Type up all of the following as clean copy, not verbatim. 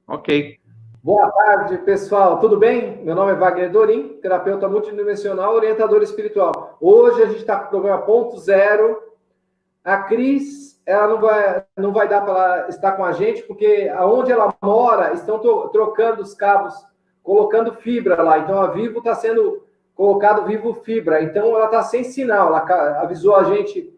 Ok. Boa tarde, pessoal. Tudo bem? Meu nome é Wagner Dorim, terapeuta multidimensional, orientador espiritual. Hoje a gente está com o programa Ponto Zero. A Cris, ela não vai dar para estar com a gente, porque aonde ela mora, estão trocando os cabos, colocando fibra lá. Então, a Vivo está sendo colocado Vivo Fibra. Então, ela está sem sinal. Ela avisou a gente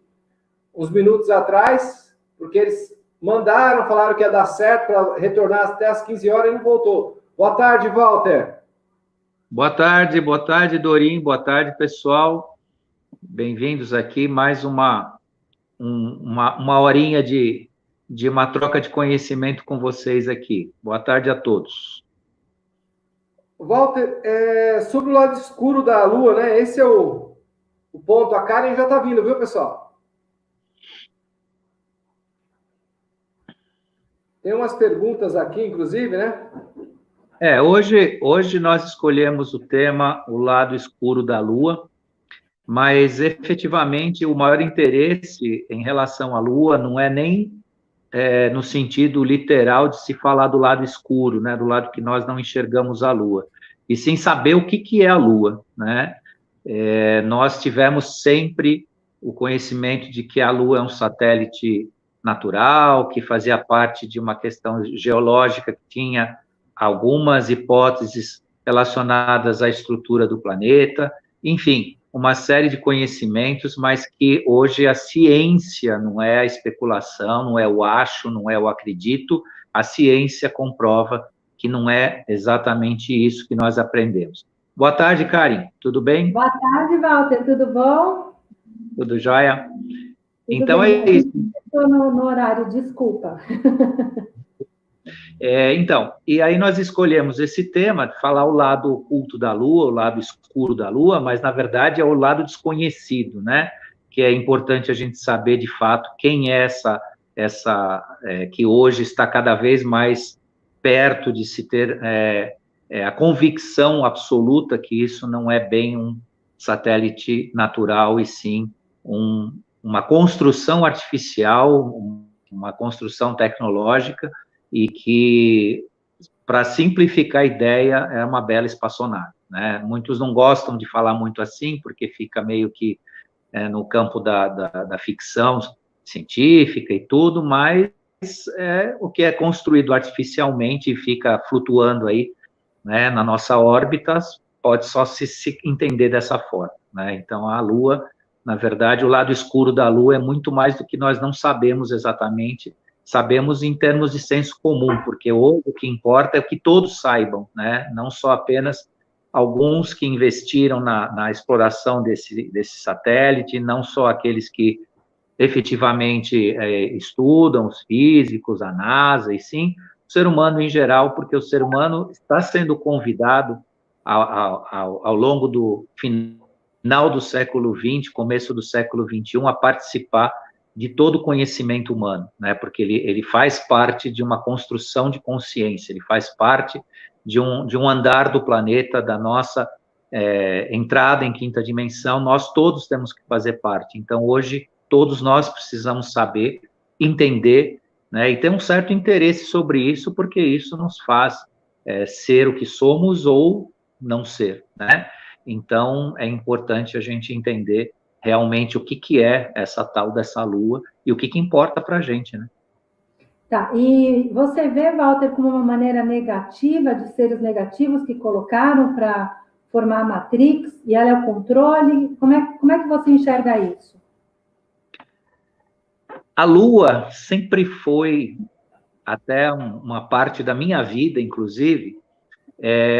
uns minutos atrás, porque eles falaram que ia dar certo para retornar até as 15 horas e não voltou. Boa tarde, Walter. Boa tarde, Dorim. Boa tarde, pessoal. Bem-vindos aqui. Mais uma horinha de uma troca de conhecimento com vocês aqui. Boa tarde a todos. Walter, sobre o lado escuro da Lua, né? Esse é o ponto. A Karen já está vindo, viu, pessoal? Tem umas perguntas aqui, inclusive, né? Hoje nós escolhemos o tema O Lado Escuro da Lua, mas efetivamente o maior interesse em relação à Lua não é nem no sentido literal de se falar do lado escuro, né, do lado que nós não enxergamos a Lua, e sim saber o que é a Lua, né? Nós tivemos sempre o conhecimento de que a Lua é um satélite natural, que fazia parte de uma questão geológica que tinha algumas hipóteses relacionadas à estrutura do planeta, enfim, uma série de conhecimentos, mas que hoje a ciência, não é a especulação, não é o acho, não é o acredito, a ciência comprova que não é exatamente isso que nós aprendemos. Boa tarde, Karen, tudo bem? Boa tarde, Walter, tudo bom? Tudo jóia? Tudo então bem. é isso. Estou no horário, desculpa. Então, e aí nós escolhemos esse tema, falar o lado oculto da Lua, o lado escuro da Lua, mas na verdade é o lado desconhecido, né? Que é importante a gente saber de fato quem é essa que hoje está cada vez mais perto de se ter a convicção absoluta que isso não é bem um satélite natural, e sim uma construção artificial, uma construção tecnológica, e que, para simplificar a ideia, é uma bela espaçonave, né? Muitos não gostam de falar muito assim, porque fica meio que no campo da ficção científica e tudo, mas o que é construído artificialmente e fica flutuando aí, né, na nossa órbita, pode só se entender dessa forma, né? Então, a Lua, na verdade, o lado escuro da Lua é muito mais do que nós não sabemos exatamente. Sabemos em termos de senso comum, porque hoje o que importa é que todos saibam, né? Não só apenas alguns que investiram na exploração desse satélite, não só aqueles que efetivamente estudam, os físicos, a NASA, e sim o ser humano em geral, porque o ser humano está sendo convidado ao longo do final do século XX, começo do século XXI, a participar de todo o conhecimento humano, né? Porque ele faz parte de uma construção de consciência, ele faz parte de um andar do planeta, da nossa entrada em quinta dimensão, nós todos temos que fazer parte. Então, hoje, todos nós precisamos saber, entender, né, e ter um certo interesse sobre isso, porque isso nos faz ser o que somos ou não ser, né? Então, é importante a gente entender realmente o que é essa tal dessa Lua e o que importa para a gente, né? Tá, e você vê, Walter, como uma maneira negativa de seres negativos que colocaram para formar a Matrix, e ela é o controle? Como é que você enxerga isso? A Lua sempre foi, até uma parte da minha vida, inclusive,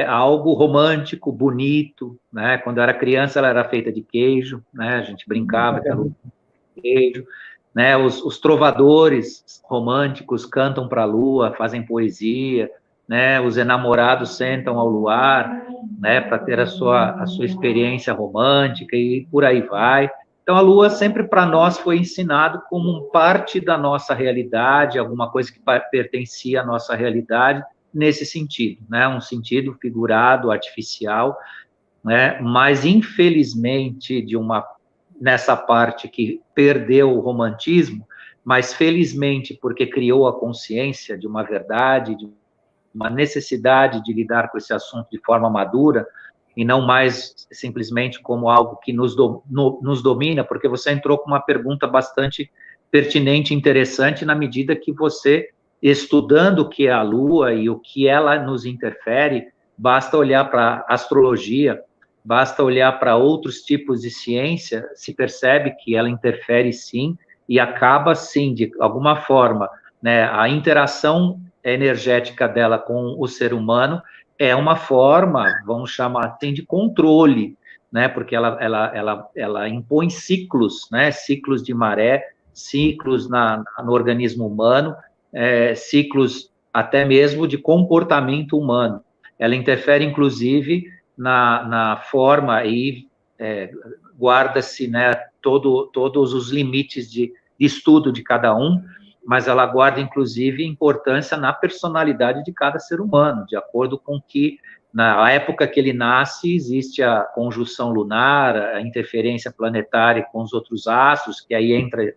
algo romântico, bonito, né? Quando eu era criança, ela era feita de queijo, né? A gente brincava que a Lua era de queijo, né? Os trovadores românticos cantam para a Lua, fazem poesia, né? Os enamorados sentam ao luar, né? Para ter a sua experiência romântica, e por aí vai. Então, a Lua sempre para nós foi ensinado como parte da nossa realidade, alguma coisa que pertencia à nossa realidade, nesse sentido, né? Um sentido figurado, artificial, né? Mas, infelizmente, nessa parte que perdeu o romantismo, mas felizmente porque criou a consciência de uma verdade, de uma necessidade de lidar com esse assunto de forma madura, e não mais simplesmente como algo que nos domina, porque você entrou com uma pergunta bastante pertinente e interessante, na medida que você, estudando o que é a Lua e o que ela nos interfere, basta olhar para a astrologia, basta olhar para outros tipos de ciência, se percebe que ela interfere sim, e acaba sim, de alguma forma, né, a interação energética dela com o ser humano é uma forma, vamos chamar assim, de controle, né, porque ela impõe ciclos, né, ciclos de maré, ciclos no organismo humano, ciclos até mesmo de comportamento humano. Ela interfere, inclusive, na forma e guarda-se, né, todos os limites de estudo de cada um, mas ela guarda, inclusive, importância na personalidade de cada ser humano, de acordo com que, na época que ele nasce, existe a conjunção lunar, a interferência planetária com os outros astros, que aí entra a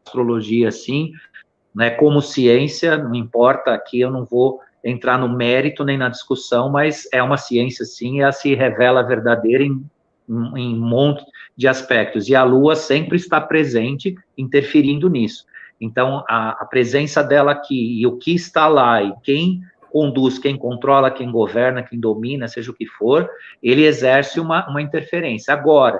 astrologia, sim, né, como ciência, não importa, aqui eu não vou entrar no mérito nem na discussão, mas é uma ciência, sim, e ela se revela verdadeira em um monte de aspectos, e a Lua sempre está presente, interferindo nisso. Então, a presença dela aqui, e o que está lá, e quem conduz, quem controla, quem governa, quem domina, seja o que for, ele exerce uma interferência. Agora,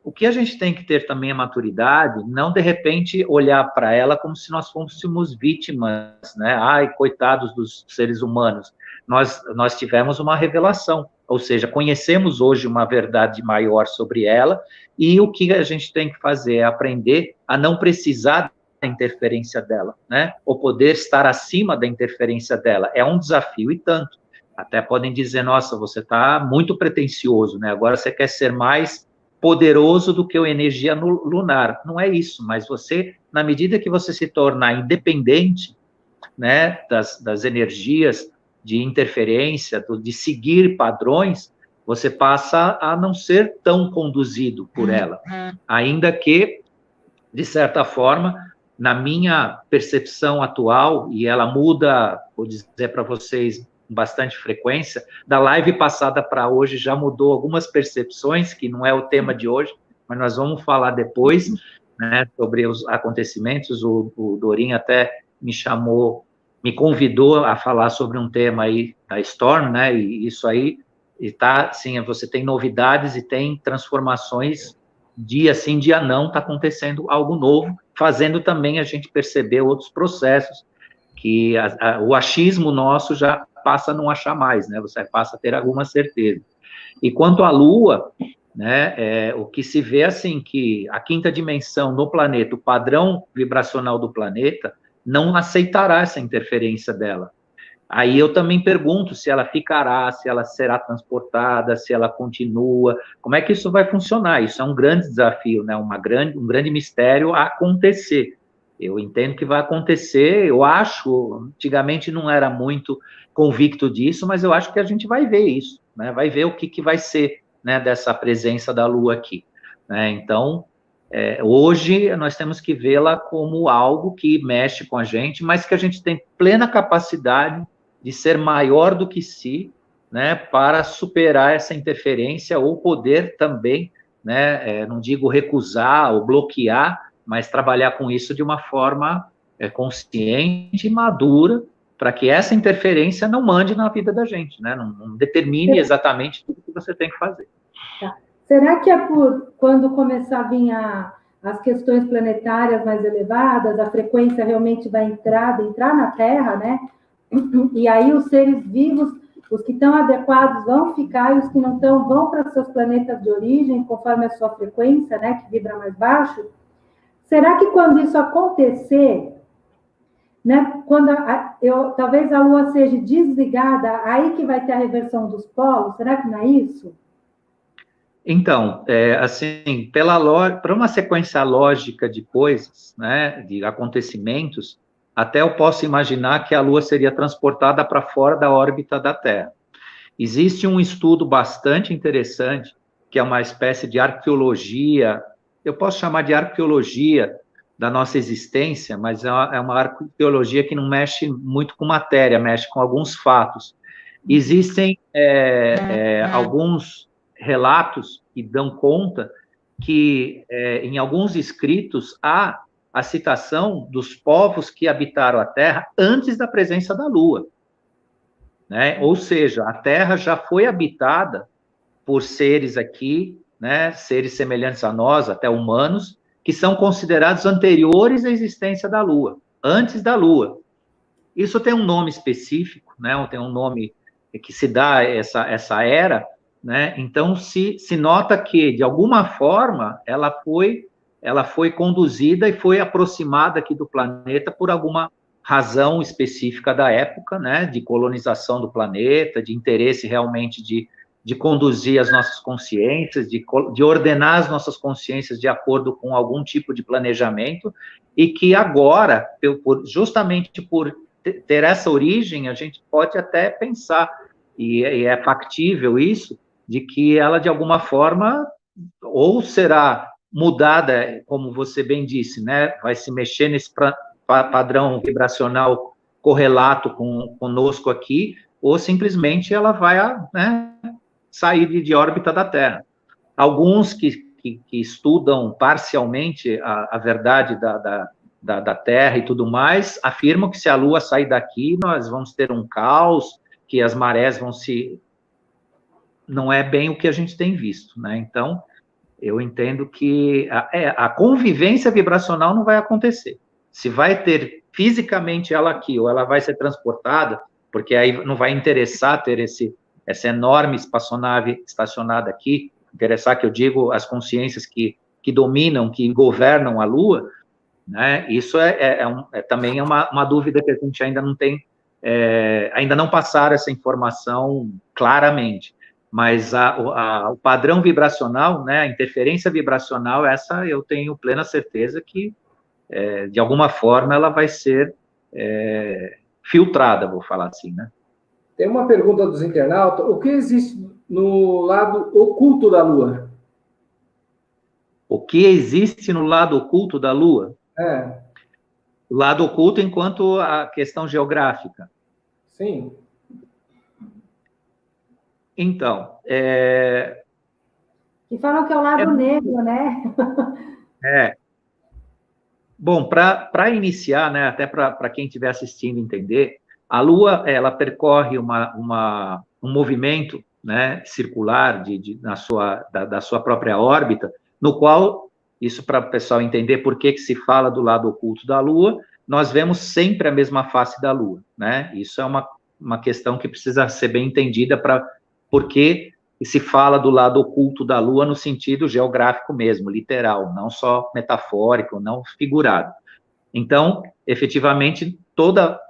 o que a gente tem que ter também a maturidade, não de repente olhar para ela como se nós fôssemos vítimas, né? Ai, coitados dos seres humanos. Nós tivemos uma revelação, ou seja, conhecemos hoje uma verdade maior sobre ela, e o que a gente tem que fazer é aprender a não precisar da interferência dela, né? Ou poder estar acima da interferência dela. É um desafio e tanto. Até podem dizer, nossa, você está muito pretensioso, né? Agora você quer ser mais poderoso do que a energia lunar. Não é isso, mas você, na medida que você se tornar independente, né, das energias de interferência, de seguir padrões, você passa a não ser tão conduzido por ela. Ainda que, de certa forma, na minha percepção atual, e ela muda, vou dizer para vocês, com bastante frequência, da live passada para hoje já mudou algumas percepções, que não é o tema de hoje, mas nós vamos falar depois, né, sobre os acontecimentos. O Dorim até me convidou a falar sobre um tema aí da Storm, né, e isso aí, tá, sim, você tem novidades e tem transformações, dia sim, dia não, está acontecendo algo novo, fazendo também a gente perceber outros processos, que o achismo nosso já passa a não achar mais, né? Você passa a ter alguma certeza. E quanto à Lua, né, o que se vê assim, que a quinta dimensão no planeta, o padrão vibracional do planeta, não aceitará essa interferência dela. Aí eu também pergunto se ela ficará, se ela será transportada, se ela continua, como é que isso vai funcionar? Isso é um grande desafio, né? Um grande mistério a acontecer. Eu entendo que vai acontecer, eu acho, antigamente não era muito convicto disso, mas eu acho que a gente vai ver isso, né? Vai ver o que vai ser, né, dessa presença da Lua aqui, né? Então, hoje nós temos que vê-la como algo que mexe com a gente, mas que a gente tem plena capacidade de ser maior do que si, né, para superar essa interferência ou poder também, né, não digo recusar ou bloquear, mas trabalhar com isso de uma forma consciente e madura, para que essa interferência não mande na vida da gente, né? Não determine exatamente tudo que você tem que fazer. Tá. Será que é por quando começar a vir as questões planetárias mais elevadas, a frequência realmente vai entrar na Terra, né? E aí os seres vivos, os que estão adequados vão ficar, e os que não estão vão para seus planetas de origem, conforme a sua frequência, né, que vibra mais baixo? Será que quando isso acontecer, né, quando talvez a Lua seja desligada, aí que vai ter a reversão dos polos? Será que não é isso? Então, assim, para uma sequência lógica de coisas, né, de acontecimentos, até eu posso imaginar que a Lua seria transportada para fora da órbita da Terra. Existe um estudo bastante interessante, que é uma espécie de arqueologia, eu posso chamar de arqueologia da nossa existência, mas é uma arqueologia que não mexe muito com matéria, mexe com alguns fatos. Existem alguns relatos que dão conta que, em alguns escritos, há a citação dos povos que habitaram a Terra antes da presença da Lua, né? Ou seja, a Terra já foi habitada por seres aqui, né, seres semelhantes a nós, até humanos, que são considerados anteriores à existência da Lua, antes da Lua. Isso tem um nome específico, né, tem um nome que se dá essa era, né? Então se nota que, de alguma forma, ela foi conduzida e foi aproximada aqui do planeta por alguma razão específica da época, né, de colonização do planeta, de interesse realmente de conduzir as nossas consciências, de ordenar as nossas consciências de acordo com algum tipo de planejamento, e que agora, justamente por ter essa origem, a gente pode até pensar, e é factível isso, de que ela, de alguma forma, ou será mudada, como você bem disse, né, vai se mexer nesse padrão vibracional correlato conosco aqui, ou simplesmente ela vai, né, sair de órbita da Terra. Alguns que estudam parcialmente a verdade da Terra e tudo mais, afirmam que se a Lua sair daqui, nós vamos ter um caos, que as marés vão se... Não é bem o que a gente tem visto, né? Então, eu entendo que a convivência vibracional não vai acontecer. Se vai ter fisicamente ela aqui, ou ela vai ser transportada, porque aí não vai interessar ter essa enorme espaçonave estacionada aqui, interessar que eu digo as consciências que dominam, que governam a Lua, né? Isso também é uma dúvida que a gente ainda não tem, ainda não passaram essa informação claramente, mas o padrão vibracional, né, a interferência vibracional, essa eu tenho plena certeza que, de alguma forma, ela vai ser filtrada, vou falar assim, né? Tem uma pergunta dos internautas. O que existe no lado oculto da Lua? O que existe no lado oculto da Lua? O lado oculto enquanto a questão geográfica. Sim. Então, que falam que é o lado negro, né? Bom, para iniciar, né, até para quem estiver assistindo entender, a Lua, ela percorre um movimento, né, circular da sua própria órbita, no qual, isso para o pessoal entender por que se fala do lado oculto da Lua, nós vemos sempre a mesma face da Lua, né? Isso é uma questão que precisa ser bem entendida por que se fala do lado oculto da Lua no sentido geográfico mesmo, literal, não só metafórico, não figurado. Então, efetivamente, toda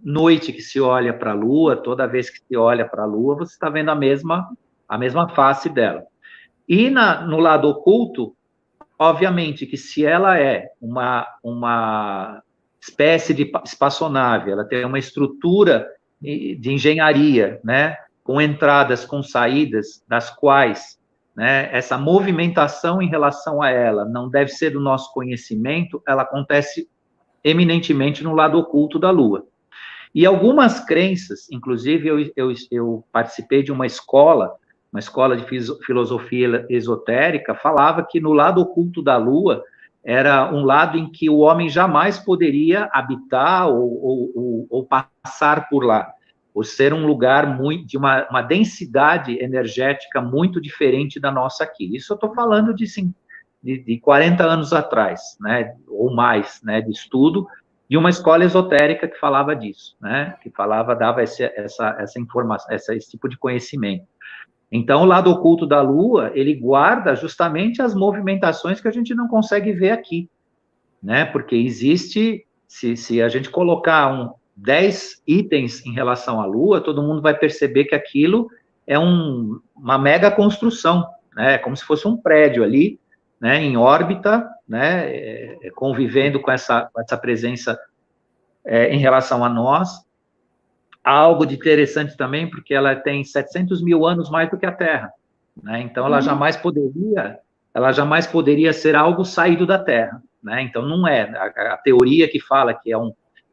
noite que se olha para a Lua, toda vez que se olha para a Lua, você está vendo a mesma face dela. E no lado oculto, obviamente que se ela é uma espécie de espaçonave, ela tem uma estrutura de engenharia, né, com entradas, com saídas, das quais, né, essa movimentação em relação a ela não deve ser do nosso conhecimento, ela acontece eminentemente no lado oculto da Lua. E algumas crenças, inclusive eu participei de uma escola de filosofia esotérica, falava que no lado oculto da Lua era um lado em que o homem jamais poderia habitar ou passar por lá, por ser um lugar de uma densidade energética muito diferente da nossa aqui. Isso eu estou falando de 40 anos atrás, né, ou mais, né, de estudo, de uma escola esotérica que falava disso, né, que dava essa informação, esse tipo de conhecimento. Então, o lado oculto da Lua, ele guarda justamente as movimentações que a gente não consegue ver aqui, né, porque existe, se a gente colocar 10 itens em relação à Lua, todo mundo vai perceber que aquilo é uma mega construção, né, como se fosse um prédio ali, né, em órbita, né, convivendo com essa presença em relação a nós. Há algo de interessante também, porque ela tem 700 mil anos mais do que a Terra, né, então ela jamais poderia ser algo saído da Terra, né? Então, não é. A teoria que fala que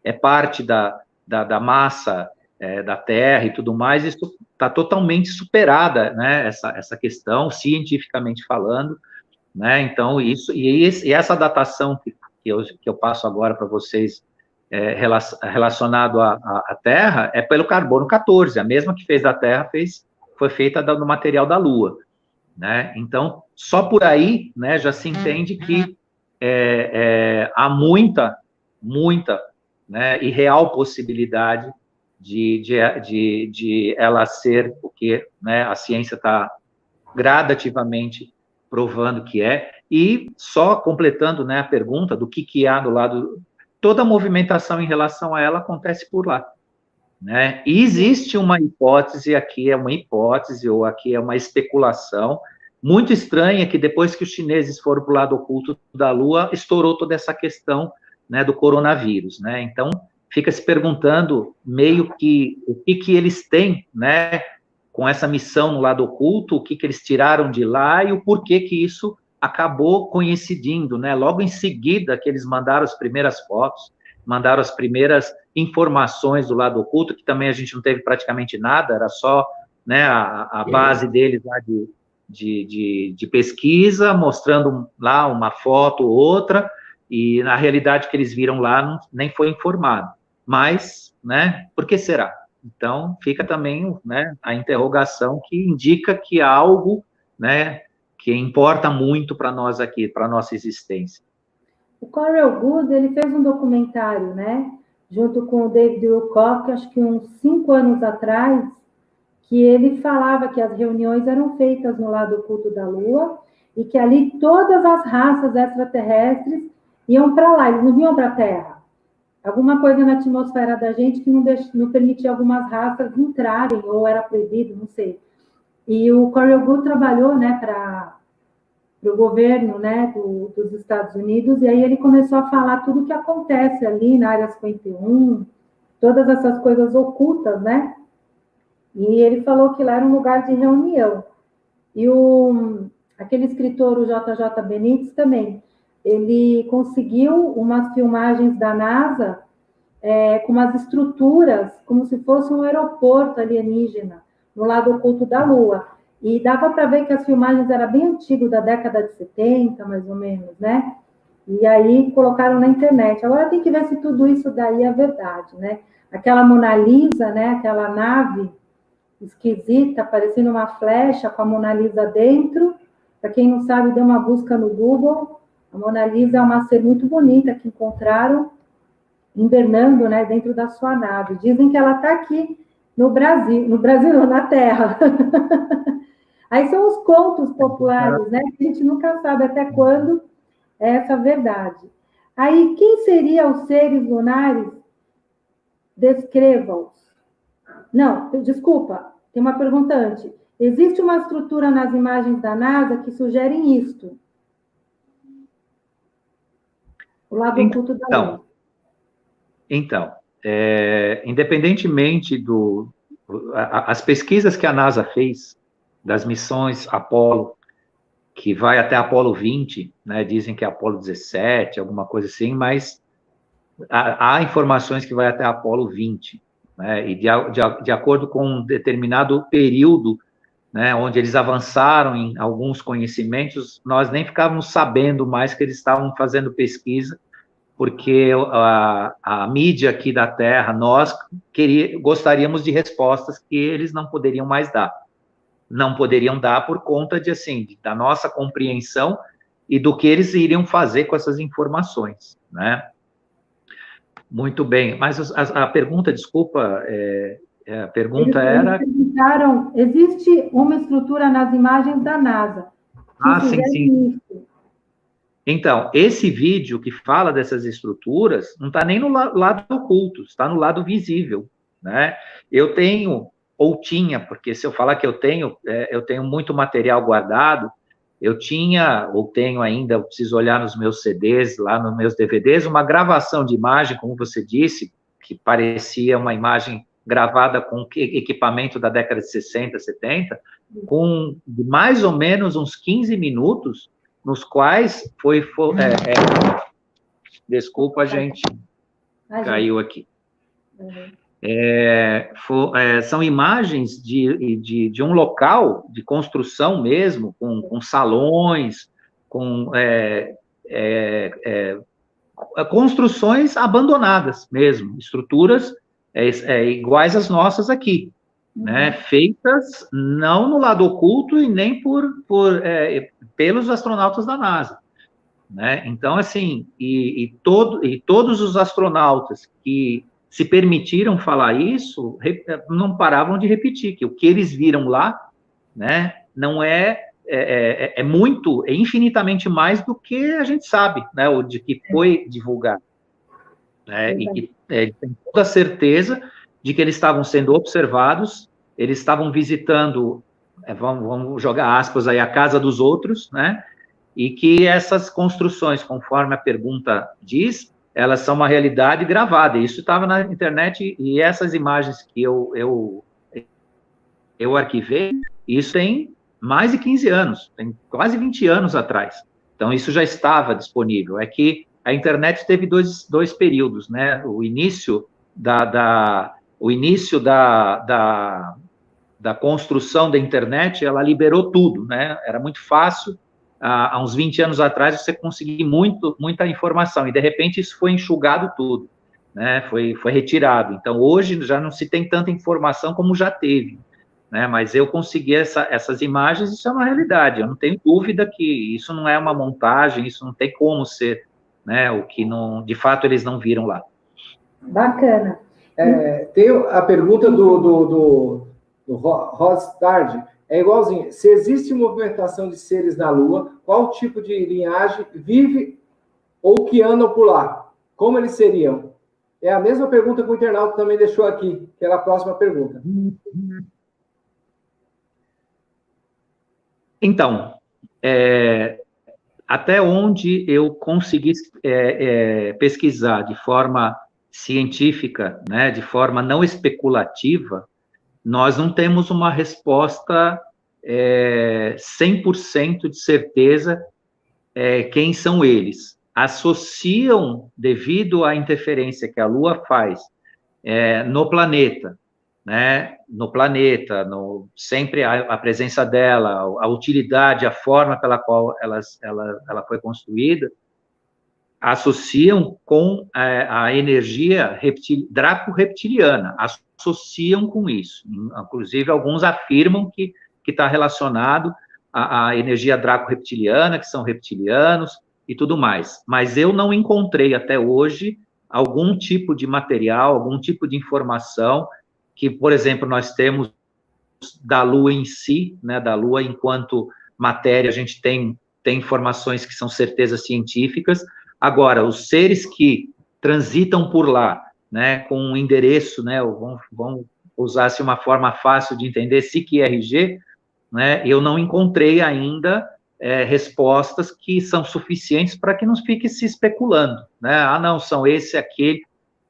é parte da massa da Terra e tudo mais, isso está totalmente superada, né? Essa questão, cientificamente falando, né? Então, e essa datação que eu passo agora para vocês, relacionado à Terra, é pelo carbono 14, a mesma que fez da Terra, foi feita no material da Lua, né? Então, só por aí, né, já se entende que há muita, né, e real possibilidade de ela ser o que, né, a ciência está gradativamente provando que é. E só completando, né, a pergunta do que há do lado, toda a movimentação em relação a ela acontece por lá, né? E existe uma hipótese, aqui é uma hipótese, ou aqui é uma especulação muito estranha, que depois que os chineses foram para o lado oculto da Lua, estourou toda essa questão, né, do coronavírus, né? Então, fica se perguntando meio que o que eles têm, né, com essa missão no lado oculto, o que eles tiraram de lá e o porquê que isso acabou coincidindo, né? Logo em seguida que eles mandaram as primeiras fotos, mandaram as primeiras informações do lado oculto, que também a gente não teve praticamente nada, era só, né, a base deles lá de pesquisa, mostrando lá uma foto ou outra, e na realidade que eles viram lá nem foi informado. Mas, né, por que será? Então, fica também, né, a interrogação que indica que há algo, né, que importa muito para nós aqui, para a nossa existência. O Corey Goode, ele fez um documentário, né, junto com o David Wilcock, acho que uns 5 anos atrás, que ele falava que as reuniões eram feitas no lado oculto da Lua e que ali todas as raças extraterrestres iam para lá, eles não vinham para a Terra. Alguma coisa na atmosfera da gente que não permitia algumas raças entrarem, ou era proibido, não sei. E o Corey Goode trabalhou, né, para o governo, né, dos Estados Unidos, e aí ele começou a falar tudo o que acontece ali na Área 51, todas essas coisas ocultas, né? E ele falou que lá era um lugar de reunião. E aquele escritor, o J.J. Benítez, também, ele conseguiu umas filmagens da NASA com umas estruturas, como se fosse um aeroporto alienígena, no lado oculto da Lua. E dava para ver que as filmagens eram bem antigas, da década de 70, mais ou menos, né? E aí colocaram na internet. Agora tem que ver se tudo isso daí é verdade, né? Aquela Mona Lisa, né? Aquela nave esquisita, parecendo uma flecha com a Mona Lisa dentro. Para quem não sabe, dê uma busca no Google. A Mona Lisa é uma ser muito bonita que encontraram hibernando, né, dentro da sua nave. Dizem que ela está aqui no Brasil não, na Terra. Aí são os contos populares, né, que a gente nunca sabe até quando é essa verdade. Aí, quem seriam os seres lunares? Descrevam-os. Não, desculpa, tem uma pergunta antes. Existe uma estrutura nas imagens da NASA que sugerem isto? O lado oculto da Lua. Então, independentemente as pesquisas que a NASA fez, das missões Apollo, que vai até Apollo 20, né, dizem que é Apollo 17, alguma coisa assim, mas há informações que vai até Apollo 20, né, e de acordo com um determinado período, né, onde eles avançaram em alguns conhecimentos, nós nem ficávamos sabendo mais que eles estavam fazendo pesquisa, porque a mídia aqui da Terra, nós gostaríamos de respostas que eles não poderiam mais dar. Não poderiam dar por conta da nossa compreensão e do que eles iriam fazer com essas informações, né? Muito bem, mas a pergunta, desculpa, a pergunta era... Perguntaram, existe uma estrutura nas imagens da NASA? Sim. Então, esse vídeo que fala dessas estruturas não está nem no lado oculto, está no lado visível, né? Eu tenho, ou tinha, porque se eu falar que eu tenho muito material guardado, eu tinha, ou tenho ainda, eu preciso olhar nos meus CDs, lá nos meus DVDs, uma gravação de imagem, como você disse, que parecia uma imagem gravada com equipamento da década de 60, 70, com mais ou menos uns 15 minutos, nos quais Desculpa, gente, caiu aqui. São imagens de um local de construção mesmo, com salões, com construções abandonadas mesmo, estruturas iguais às nossas aqui, né, feitas não no lado oculto e nem pelos astronautas da NASA, né? Então, assim, todos os astronautas que se permitiram falar isso, não paravam de repetir que o que eles viram lá, né, não é infinitamente mais do que a gente sabe, né, o de que foi divulgado, né, e que tem toda a certeza de que eles estavam sendo observados, eles estavam visitando, vamos jogar aspas aí, a casa dos outros, né, e que essas construções, conforme a pergunta diz, elas são uma realidade gravada. Isso estava na internet, e essas imagens que eu arquivei, isso tem mais de 15 anos, tem quase 20 anos atrás. Então, isso já estava disponível. É que a internet teve dois períodos, né? O início da construção da internet, ela liberou tudo, né? Era muito fácil. Há uns 20 anos atrás, você conseguia muita informação, e, de repente, isso foi enxugado tudo, né? Foi retirado. Então, hoje, já não se tem tanta informação como já teve, né? Mas eu consegui essas imagens, isso é uma realidade. Eu não tenho dúvida que isso não é uma montagem, isso não tem como ser, né? O que, de fato, eles não viram lá. Bacana. Tem a pergunta do Rostard. É igualzinho. Se existe movimentação de seres na Lua, qual tipo de linhagem vive ou que andam por lá? Como eles seriam? É a mesma pergunta que o internauta também deixou aqui, que era a próxima pergunta. Então, até onde eu consegui pesquisar de forma científica, né, de forma não especulativa, nós não temos uma resposta 100% de certeza quem são eles. Associam, devido à interferência que a Lua faz no planeta, né? Sempre a presença dela, a utilidade, a forma pela qual ela foi construída, associam com a energia draco-reptiliana, associam com isso. Inclusive, alguns afirmam que está relacionado à energia draco-reptiliana, que são reptilianos e tudo mais. Mas eu não encontrei até hoje algum tipo de material, algum tipo de informação que, por exemplo, nós temos da Lua em si, né, da Lua enquanto matéria, a gente tem informações que são certezas científicas. Agora, os seres que transitam por lá, né, com um endereço, né, vamos usar-se uma forma fácil de entender, SIC-IRG, né, eu não encontrei ainda respostas que são suficientes para que não fique se especulando, né, não, são esse, aquele.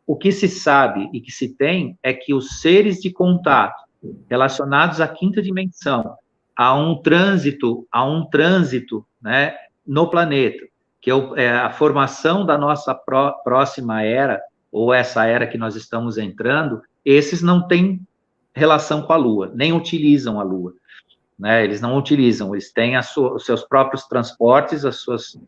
O que se sabe e que se tem é que os seres de contato relacionados à quinta dimensão, a um trânsito, né, no planeta, que é a formação da nossa próxima era, ou essa era que nós estamos entrando, esses não têm relação com a Lua, nem utilizam a Lua, né? Eles não utilizam, eles têm os seus próprios transportes, as suas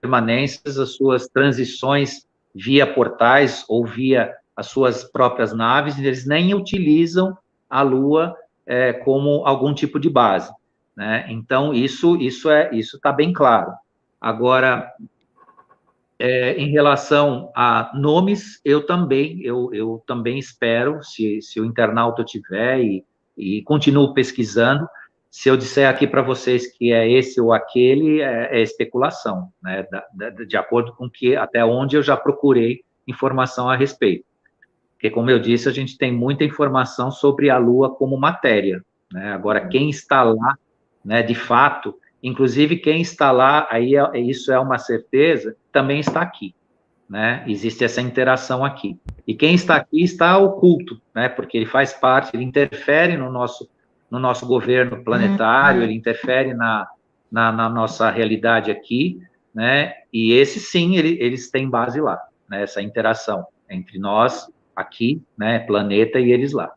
permanências, as suas transições via portais ou via as suas próprias naves, eles nem utilizam a Lua como algum tipo de base, né? Então, isso está bem claro. Agora, em relação a nomes, eu também espero, se o internauta tiver, e continuo pesquisando, se eu disser aqui para vocês que é esse ou aquele, é especulação, né, de acordo com até onde eu já procurei informação a respeito. Porque, como eu disse, a gente tem muita informação sobre a Lua como matéria, né? Agora, quem está lá, né, de fato, inclusive quem está lá, aí isso é uma certeza, também está aqui, né? Existe essa interação aqui. E quem está aqui está oculto, né? Porque ele faz parte, ele interfere no nosso governo planetário, ele interfere na nossa realidade aqui, né? E esses sim, eles têm base lá, né? Essa interação entre nós aqui, né? Planeta e eles lá.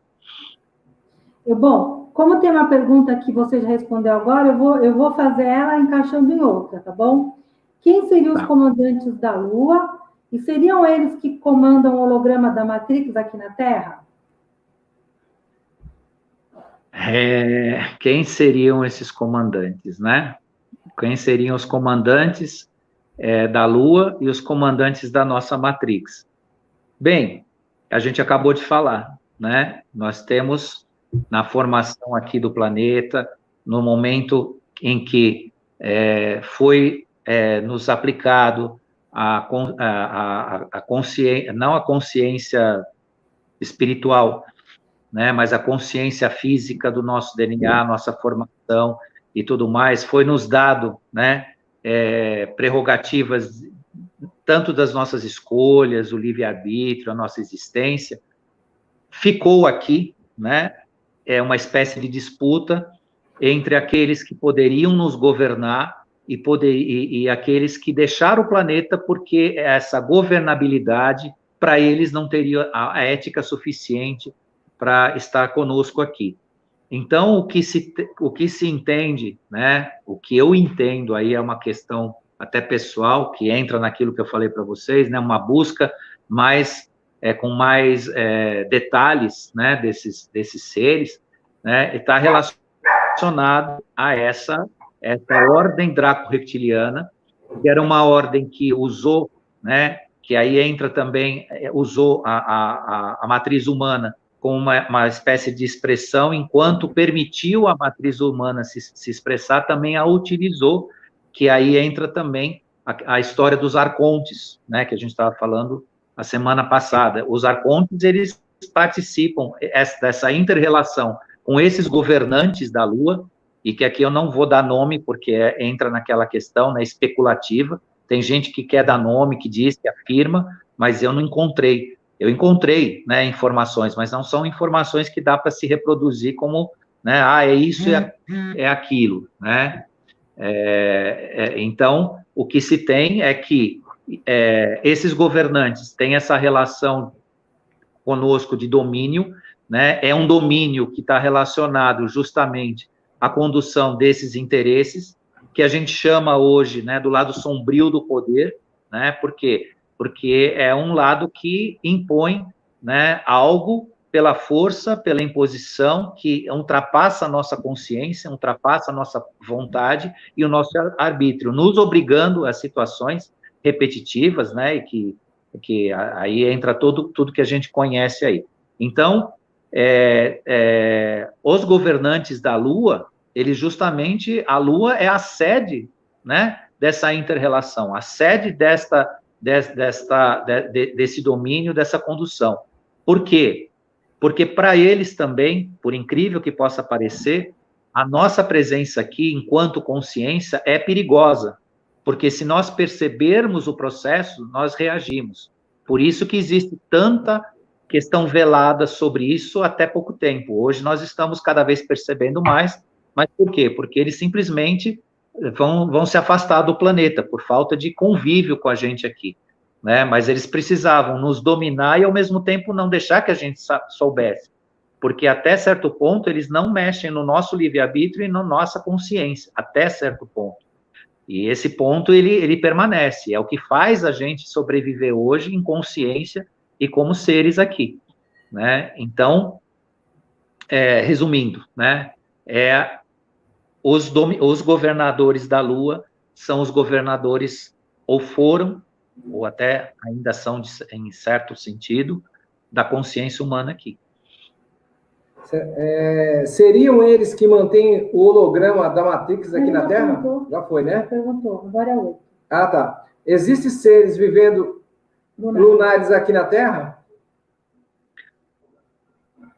Bom, como tem uma pergunta que você já respondeu agora, eu vou fazer ela encaixando em outra, tá bom? Quem seriam os comandantes da Lua? E seriam eles que comandam o holograma da Matrix aqui na Terra? Quem seriam esses comandantes, né? Quem seriam os comandantes da Lua e os comandantes da nossa Matrix? Bem, a gente acabou de falar, né? Nós temos na formação aqui do planeta, no momento em que foi nos aplicado a consciência, não a consciência espiritual, né, mas a consciência física do nosso DNA, nossa formação e tudo mais, foi nos dado, né, prerrogativas tanto das nossas escolhas, o livre-arbítrio, a nossa existência, ficou aqui, né, uma espécie de disputa entre aqueles que poderiam nos governar e aqueles que deixaram o planeta porque essa governabilidade, para eles, não teria a ética suficiente para estar conosco aqui. Então, o que se entende, né, o que eu entendo aí é uma questão até pessoal, que entra naquilo que eu falei para vocês, né, uma busca mais, com mais detalhes, né, desses seres, né, está relacionado a essa ordem draco-reptiliana, que era uma ordem que usou, né, que aí entra também, usou a matriz humana como uma espécie de expressão, enquanto permitiu a matriz humana se expressar, também a utilizou, que aí entra também a história dos arcontes, né, que a gente estava falando a semana passada. Os arcontes, eles participam dessa inter-relação com esses governantes da Lua, e que aqui eu não vou dar nome, porque entra naquela questão, né, especulativa. Tem gente que quer dar nome, que diz, que afirma, mas eu não encontrei. Eu encontrei, né, informações, mas não são informações que dá para se reproduzir como, né, é isso, é aquilo, né? Então, o que se tem é que esses governantes têm essa relação conosco de domínio, né? É um domínio que está relacionado justamente à condução desses interesses, que a gente chama hoje, né, do lado sombrio do poder, né? Por quê? Porque é um lado que impõe, né, algo pela força, pela imposição, que ultrapassa a nossa consciência, ultrapassa a nossa vontade e o nosso arbítrio, nos obrigando a situações repetitivas, né, e que aí entra tudo que a gente conhece aí. Então, os governantes da Lua, eles justamente, a Lua é a sede, né, dessa inter-relação, a sede desse domínio, dessa condução. Por quê? Porque para eles também, por incrível que possa parecer, a nossa presença aqui, enquanto consciência, é perigosa, porque se nós percebermos o processo, nós reagimos. Por isso que existe tanta questão velada sobre isso até pouco tempo. Hoje nós estamos cada vez percebendo mais, mas por quê? Porque eles simplesmente vão se afastar do planeta, por falta de convívio com a gente aqui, né? Mas eles precisavam nos dominar e, ao mesmo tempo, não deixar que a gente soubesse, porque até certo ponto eles não mexem no nosso livre-arbítrio e na nossa consciência, até certo ponto. E esse ponto, ele permanece, é o que faz a gente sobreviver hoje em consciência e como seres aqui, né? Então, resumindo, né, os governadores da Lua são os governadores, ou foram, ou até ainda são, em certo sentido, da consciência humana aqui. Seriam eles que mantêm o holograma da Matrix aqui na Terra? Perguntou. Já foi, né? Já perguntou, agora é outro. Ah, tá. Existem seres vivendo lunares aqui na Terra?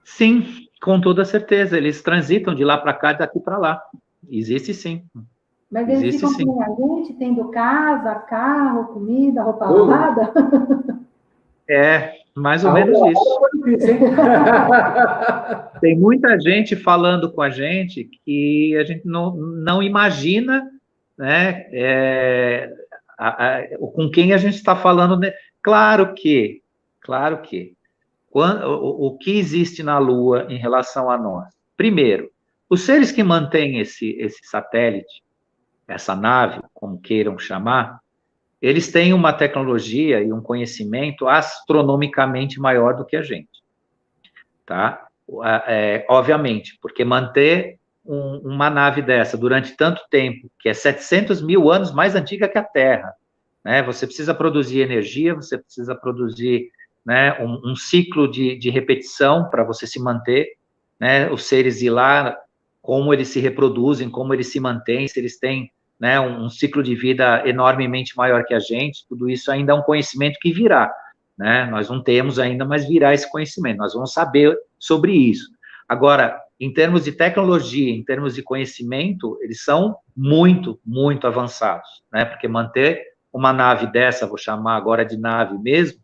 Sim, com toda certeza. Eles transitam de lá para cá, daqui para lá. Existe sim. Mas eles ficam com a gente, tendo casa, carro, comida, roupa lavada? Mais ou menos isso. Tem muita gente falando com a gente que a gente não imagina, né, com quem a gente está falando, né? Claro que, o que existe na Lua em relação a nós? Primeiro, os seres que mantêm esse satélite, essa nave, como queiram chamar, eles têm uma tecnologia e um conhecimento astronomicamente maior do que a gente, tá? Obviamente, porque manter uma nave dessa durante tanto tempo, que é 700 mil anos mais antiga que a Terra, né? Você precisa produzir energia, você precisa produzir, né, um ciclo de repetição para você se manter, né? Os seres ir lá, como eles se reproduzem, como eles se mantêm, se eles têm, né, um ciclo de vida enormemente maior que a gente, tudo isso ainda é um conhecimento que virá, né? Nós não temos ainda, mas virá esse conhecimento, nós vamos saber sobre isso. Agora, em termos de tecnologia, em termos de conhecimento, eles são muito, muito avançados, né? Porque manter uma nave dessa, vou chamar agora de nave mesmo,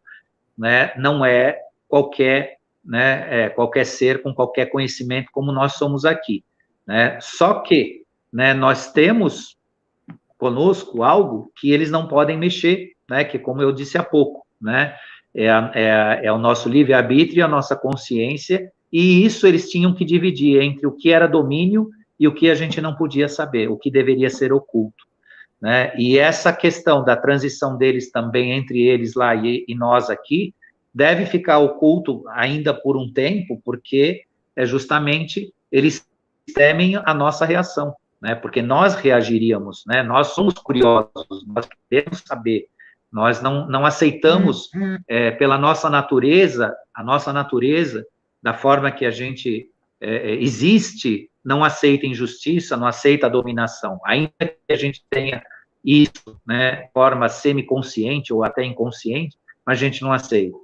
né, não é qualquer, né, qualquer ser com qualquer conhecimento como nós somos aqui, né? Só que, né, nós temos conosco algo que eles não podem mexer, né? Que, como eu disse há pouco, né? É o nosso livre-arbítrio e a nossa consciência, e isso eles tinham que dividir entre o que era domínio e o que a gente não podia saber, o que deveria ser oculto, né? E essa questão da transição deles também, entre eles lá e nós aqui, deve ficar oculto ainda por um tempo, porque justamente eles temem a nossa reação, né? Porque nós reagiríamos, né? Nós somos curiosos, nós queremos saber, nós não aceitamos pela nossa natureza, a nossa natureza, da forma que a gente existe, não aceita injustiça, não aceita a dominação, ainda que a gente tenha isso, né, de forma semiconsciente ou até inconsciente, mas a gente não aceita.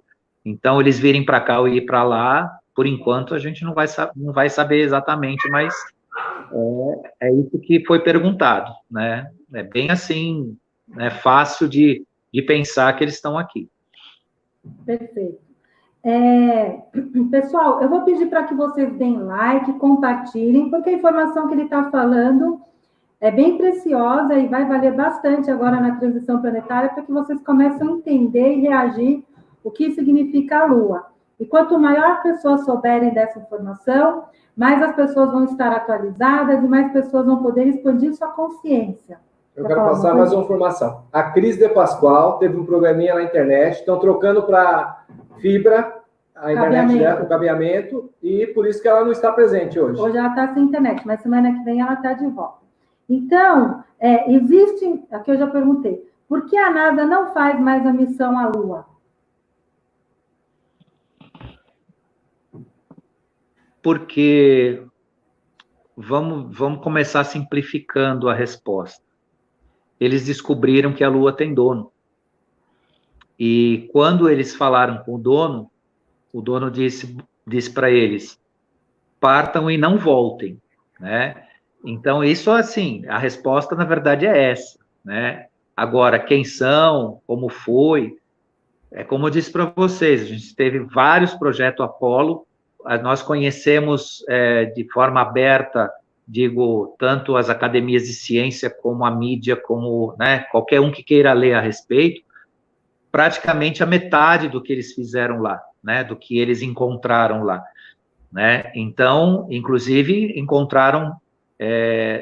Então, eles virem para cá ou ir para lá, por enquanto a gente não vai saber exatamente, mas é isso que foi perguntado, né? É bem assim, né, fácil de pensar que eles estão aqui. Perfeito. Pessoal, eu vou pedir para que vocês deem like, compartilhem, porque a informação que ele está falando é bem preciosa e vai valer bastante agora na transição planetária para que vocês comecem a entender e reagir o que significa a Lua. E quanto maior pessoas souberem dessa informação, mais as pessoas vão estar atualizadas e mais pessoas vão poder expandir sua consciência. Eu quero passar mais uma informação. A Cris de Pascoal teve um programinha na internet, estão trocando para fibra, a internet dela, o cabeamento, e por isso que ela não está presente hoje. Hoje ela está sem internet, mas semana que vem ela está de volta. Então, existe, aqui eu já perguntei, por que a NASA não faz mais a missão à Lua? Porque, vamos começar simplificando a resposta. Eles descobriram que a Lua tem dono. E quando eles falaram com o dono disse para eles, partam e não voltem, né? Então, isso, assim, a resposta, na verdade, é essa, né? Agora, quem são, como foi, como eu disse para vocês, a gente teve vários projetos Apolo, nós conhecemos de forma aberta, digo, tanto as academias de ciência, como a mídia, como, né, qualquer um que queira ler a respeito, praticamente a metade do que eles fizeram lá, né, do que eles encontraram lá, né? Então, inclusive, encontraram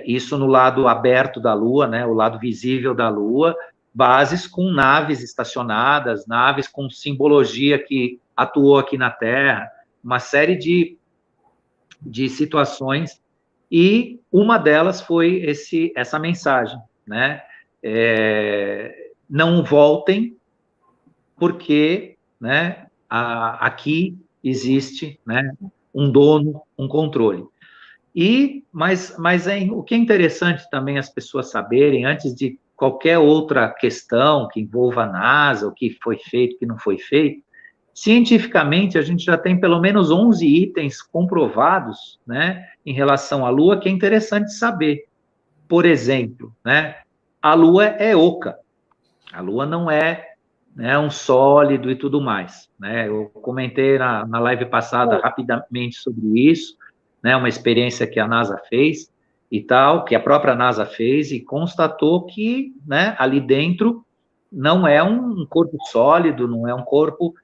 isso no lado aberto da Lua, né, o lado visível da Lua, bases com naves estacionadas, naves com simbologia que atuou aqui na Terra, uma série de situações, e uma delas foi essa mensagem, né? Não voltem, porque, né, aqui existe, né, um dono, um controle. Mas o que é interessante também as pessoas saberem, antes de qualquer outra questão que envolva a NASA, o que foi feito, o que não foi feito, cientificamente, a gente já tem pelo menos 11 itens comprovados, né, em relação à Lua, que é interessante saber. Por exemplo, né, a Lua é oca. A Lua não é, né, um sólido e tudo mais, né? Eu comentei na live passada rapidamente sobre isso, né, uma experiência que a NASA fez e tal, que a própria NASA fez e constatou que, né, ali dentro não é um corpo sólido, não é um corpo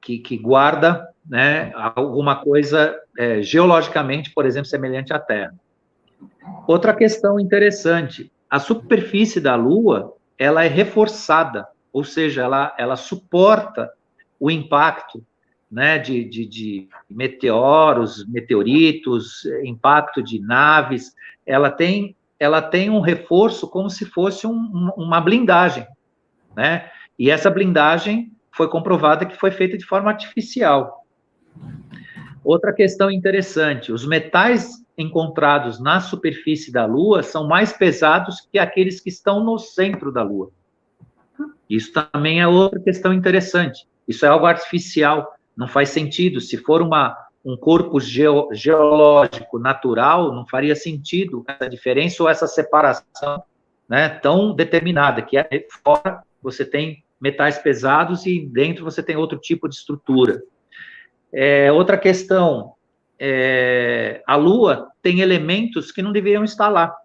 que guarda, né, alguma coisa geologicamente, por exemplo, semelhante à Terra. Outra questão interessante, a superfície da Lua, ela é reforçada, ou seja, ela suporta o impacto, né, de meteoros, meteoritos, impacto de naves, ela tem um reforço como se fosse uma blindagem, né? E essa blindagem foi comprovada que foi feita de forma artificial. Outra questão interessante, os metais encontrados na superfície da Lua são mais pesados que aqueles que estão no centro da Lua. Isso também é outra questão interessante. Isso é algo artificial, não faz sentido. Se for um corpo geológico natural, não faria sentido essa diferença ou essa separação, né, tão determinada, que fora você tem metais pesados e dentro você tem outro tipo de estrutura. Outra questão, a Lua tem elementos que não deveriam estar lá,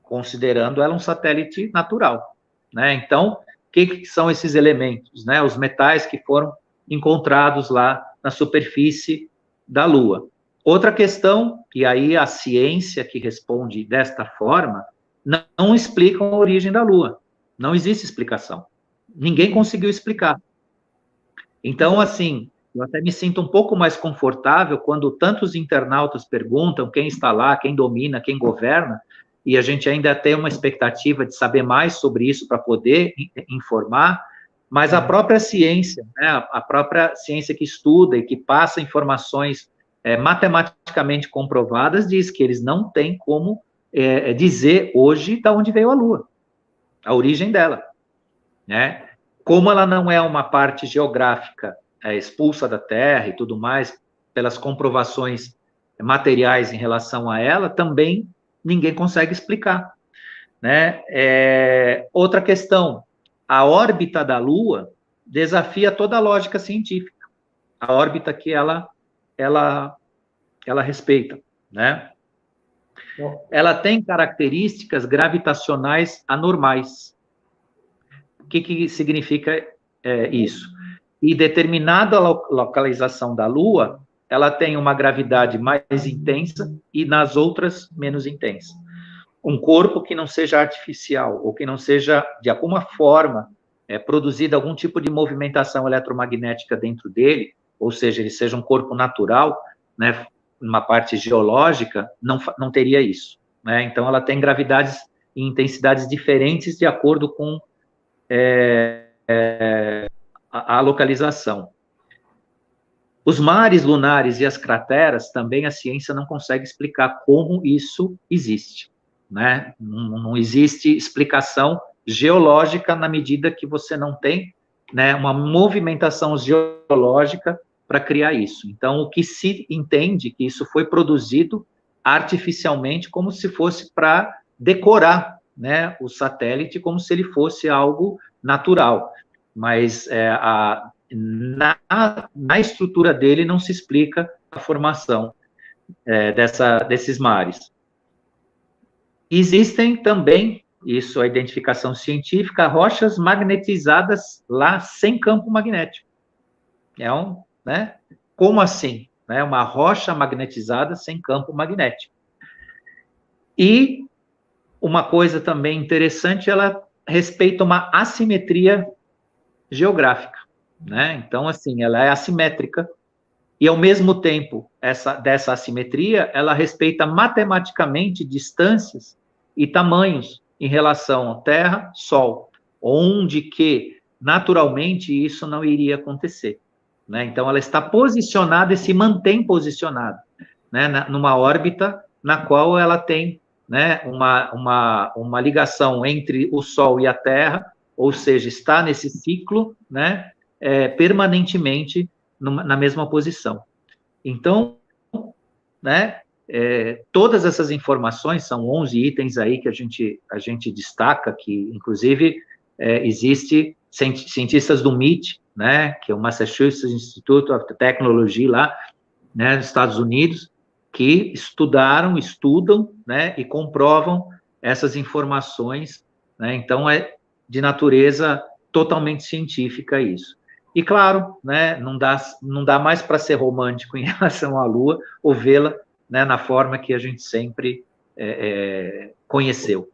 considerando ela um satélite natural, né? Então, o que são esses elementos, né? Os metais que foram encontrados lá na superfície da Lua. Outra questão, e aí a ciência que responde desta forma, não explicam a origem da Lua. Não existe explicação. Ninguém conseguiu explicar. Então, assim, eu até me sinto um pouco mais confortável quando tantos internautas perguntam quem está lá, quem domina, quem governa, e a gente ainda tem uma expectativa de saber mais sobre isso para poder informar, mas a própria ciência, né, a própria ciência que estuda e que passa informações matematicamente comprovadas, diz que eles não têm como dizer hoje de onde veio a Lua, a origem dela, né? Como ela não é uma parte geográfica expulsa da Terra e tudo mais, pelas comprovações materiais em relação a ela, também ninguém consegue explicar, né? Outra questão, a órbita da Lua desafia toda a lógica científica, a órbita que ela respeita, né? Ela tem características gravitacionais anormais. O que significa isso? E determinada localização da Lua, ela tem uma gravidade mais intensa e nas outras menos intensa. Um corpo que não seja artificial ou que não seja, de alguma forma, produzida algum tipo de movimentação eletromagnética dentro dele, ou seja, ele seja um corpo natural, né, uma parte geológica, não teria isso, né? Então, ela tem gravidades e intensidades diferentes de acordo com a localização. Os mares lunares e as crateras, também a ciência não consegue explicar como isso existe, né? Não existe explicação geológica na medida que você não tem, né, uma movimentação geológica para criar isso. Então, o que se entende que isso foi produzido artificialmente como se fosse para decorar, né, o satélite como se ele fosse algo natural, mas na estrutura dele não se explica a formação desses mares. Existem também, isso é a identificação científica, rochas magnetizadas lá sem campo magnético. Né? Como assim? Né? Uma rocha magnetizada sem campo magnético. E uma coisa também interessante, ela respeita uma assimetria geográfica, né? Então, assim, ela é assimétrica e, ao mesmo tempo, dessa assimetria, ela respeita matematicamente distâncias e tamanhos em relação à Terra, Sol, onde que, naturalmente, isso não iria acontecer, né? Então, ela está posicionada e se mantém posicionada, né, numa órbita na qual ela tem, né, uma ligação entre o Sol e a Terra, ou seja, está nesse ciclo, né, permanentemente na mesma posição. Então, né, todas essas informações, são 11 itens aí que a gente destaca, que, inclusive, existe cientistas do MIT, né, que é o Massachusetts Institute of Technology lá, né, nos Estados Unidos, que estudam, né, e comprovam essas informações, né? Então, é de natureza totalmente científica isso. E, claro, né, não dá mais para ser romântico em relação à Lua, ou vê-la, né, na forma que a gente sempre conheceu.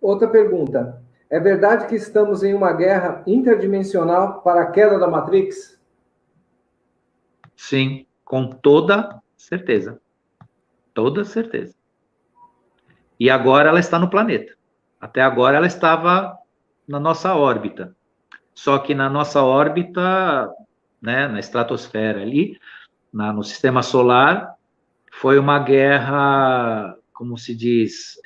Outra pergunta. É verdade que estamos em uma guerra interdimensional para a queda da Matrix? Sim, com toda certeza. Toda certeza. E agora ela está no planeta. Até agora ela estava na nossa órbita. Só que na nossa órbita, né, na estratosfera ali, no sistema solar, foi uma guerra, como se diz,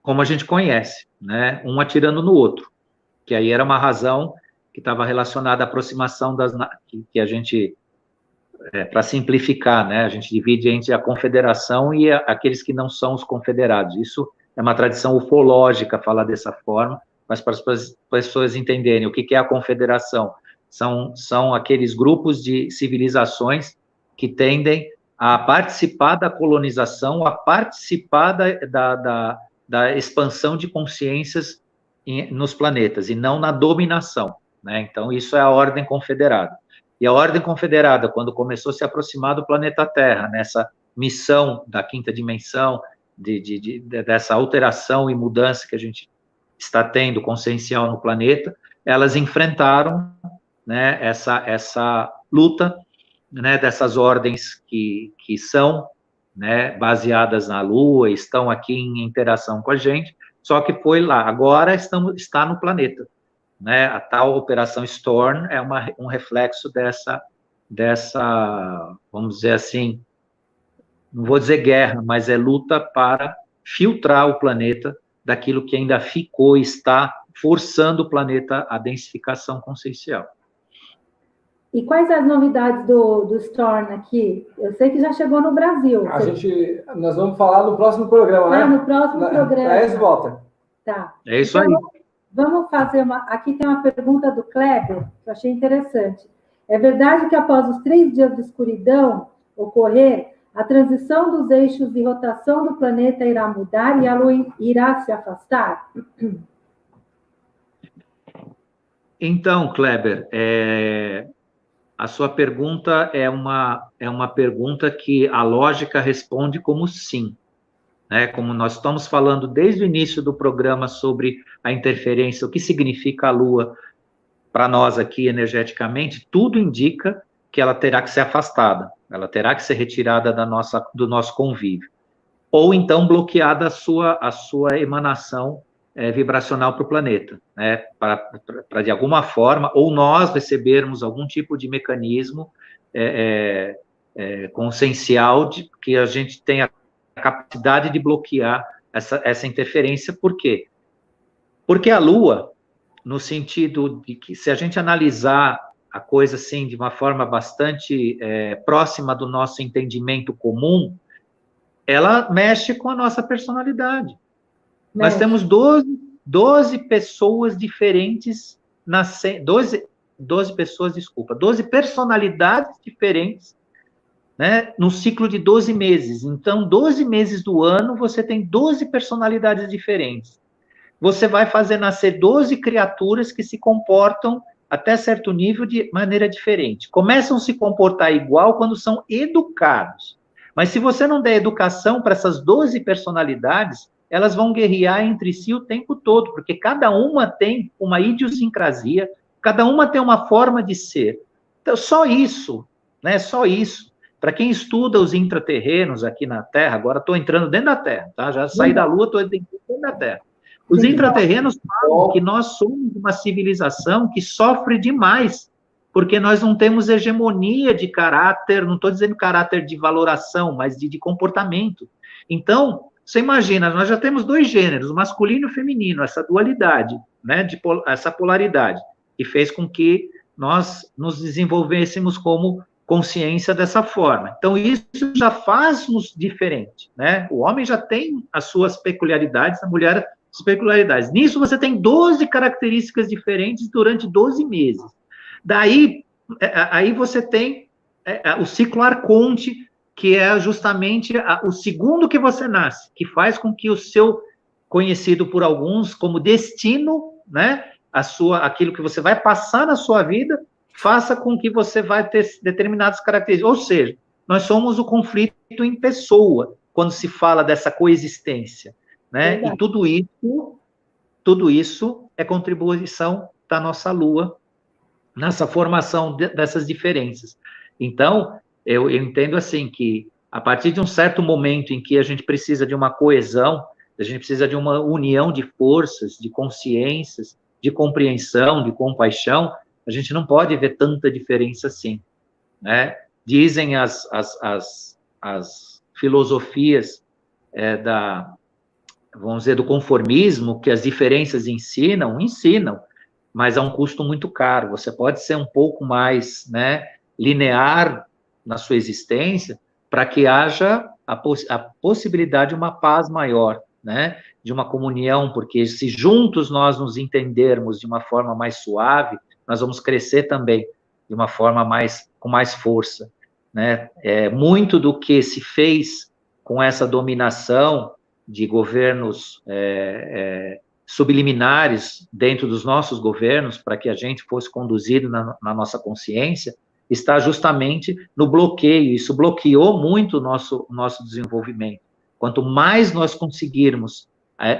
como a gente conhece, né, um atirando no outro, que aí era uma razão que estava relacionada à aproximação que a gente, para simplificar, né, a gente divide entre a confederação e aqueles que não são os confederados. Isso é uma tradição ufológica falar dessa forma, mas para as pessoas entenderem o que é a confederação, são aqueles grupos de civilizações que tendem a participar da colonização, a participar da expansão de consciências nos planetas, e não na dominação, né? Então, isso é a Ordem Confederada. E a Ordem Confederada, quando começou a se aproximar do planeta Terra, nessa missão da quinta dimensão, dessa alteração e mudança que a gente está tendo consciencial no planeta, elas enfrentaram, né, essa luta, né, dessas ordens que são, né, baseadas na Lua, estão aqui em interação com a gente, só que foi lá, agora está no planeta, né, a tal Operação Storm é um reflexo dessa, vamos dizer assim, não vou dizer guerra, mas é luta para filtrar o planeta daquilo que ainda ficou e está forçando o planeta à densificação consciencial. E quais as novidades do Storm aqui? Eu sei que já chegou no Brasil. Nós vamos falar no próximo programa, né? No próximo programa. Aí volta. Tá. É isso então, aí. Vamos fazer aqui tem uma pergunta do Kleber, que eu achei interessante. É verdade que após os 3 dias de escuridão ocorrer, a transição dos eixos de rotação do planeta irá mudar e a Lua irá se afastar? Então, Kleber, a sua pergunta é uma pergunta que a lógica responde como sim. Né? Como nós estamos falando desde o início do programa sobre a interferência, o que significa a Lua para nós aqui energeticamente, tudo indica que ela terá que ser afastada, ela terá que ser retirada do nosso convívio, ou então bloqueada a sua emanação vibracional para o planeta, né? Para de alguma forma, ou nós recebermos algum tipo de mecanismo consciencial de que a gente tenha a capacidade de bloquear essa interferência. Por quê? Porque a Lua, no sentido de que, se a gente analisar a coisa assim de uma forma bastante próxima do nosso entendimento comum, ela mexe com a nossa personalidade. Nós temos 12 pessoas diferentes, 12 personalidades diferentes, né, no ciclo de 12 meses. Então, 12 meses do ano, você tem 12 personalidades diferentes. Você vai fazer nascer 12 criaturas que se comportam até certo nível de maneira diferente. Começam a se comportar igual quando são educados. Mas se você não der educação para essas 12 personalidades, elas vão guerrear entre si o tempo todo, porque cada uma tem uma idiosincrasia, cada uma tem uma forma de ser. Então, só isso, né? Só isso. Para quem estuda os intraterrenos aqui na Terra, agora estou entrando dentro da Terra, tá? Já saí da Lua, estou dentro da Terra. Os intraterrenos falam que nós somos uma civilização que sofre demais, porque nós não temos hegemonia de caráter, não estou dizendo caráter de valoração, mas de comportamento. Então, você imagina, nós já temos 2 gêneros, masculino e feminino, essa dualidade, né, essa polaridade, que fez com que nós nos desenvolvêssemos como consciência dessa forma. Então, isso já faz-nos diferente, né? O homem já tem as suas peculiaridades, a mulher as peculiaridades. Nisso, você tem 12 características diferentes durante 12 meses. Daí, aí você tem o ciclo arconte, que é justamente o segundo que você nasce, que faz com que o seu, conhecido por alguns como destino, né, aquilo que você vai passar na sua vida, faça com que você vai ter determinadas características. Ou seja, nós somos o conflito em pessoa, quando se fala dessa coexistência, né? Verdade. E tudo isso é contribuição da nossa Lua nessa formação dessas diferenças. Então, eu entendo assim que a partir de um certo momento em que a gente precisa de uma coesão, a gente precisa de uma união de forças, de consciências, de compreensão, de compaixão, a gente não pode ver tanta diferença assim, né? Dizem as filosofias vamos dizer, do conformismo, que as diferenças ensinam, mas a um custo muito caro. Você pode ser um pouco mais, né, linear na sua existência para que haja a possibilidade de uma paz maior, né, de uma comunhão, porque se juntos nós nos entendermos de uma forma mais suave, nós vamos crescer também de uma forma com mais força, né? Muito do que se fez com essa dominação de governos subliminares dentro dos nossos governos, para que a gente fosse conduzido na nossa consciência, está justamente no bloqueio. Isso bloqueou muito o nosso desenvolvimento. Quanto mais nós conseguirmos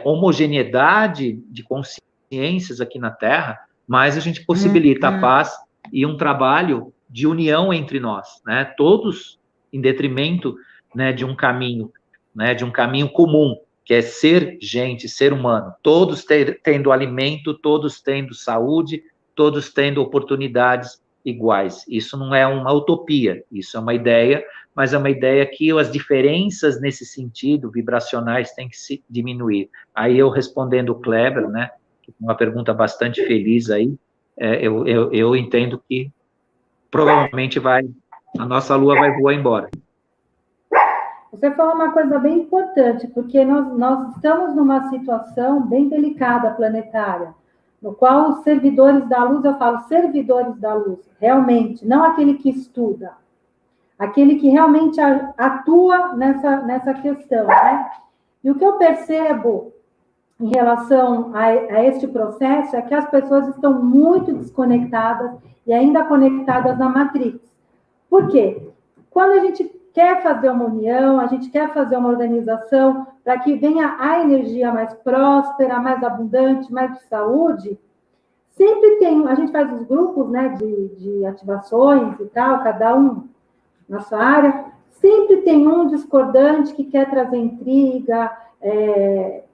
homogeneidade de consciências aqui na Terra, mais a gente possibilita a paz e um trabalho de união entre nós, né? Todos em detrimento, né, de um caminho, né, de um caminho comum, que é ser gente, ser humano, todos tendo alimento, todos tendo saúde, todos tendo oportunidades iguais. Isso não é uma utopia, isso é uma ideia, mas é uma ideia que as diferenças nesse sentido, vibracionais, têm que se diminuir. Aí eu respondendo o Kleber, né, uma pergunta bastante feliz aí, eu entendo que provavelmente a nossa Lua vai voar embora. Você falou uma coisa bem importante, porque nós estamos numa situação bem delicada planetária, no qual os servidores da luz, eu falo servidores da luz, realmente, não aquele que estuda, aquele que realmente atua nessa questão, né? E o que eu percebo em relação a este processo é que as pessoas estão muito desconectadas e ainda conectadas na Matrix. Por quê? Quando a gente quer fazer uma união, a gente quer fazer uma organização para que venha a energia mais próspera, mais abundante, mais de saúde, sempre tem, a gente faz os grupos, né, de ativações e tal, cada um na sua área, sempre tem um discordante que quer trazer intriga,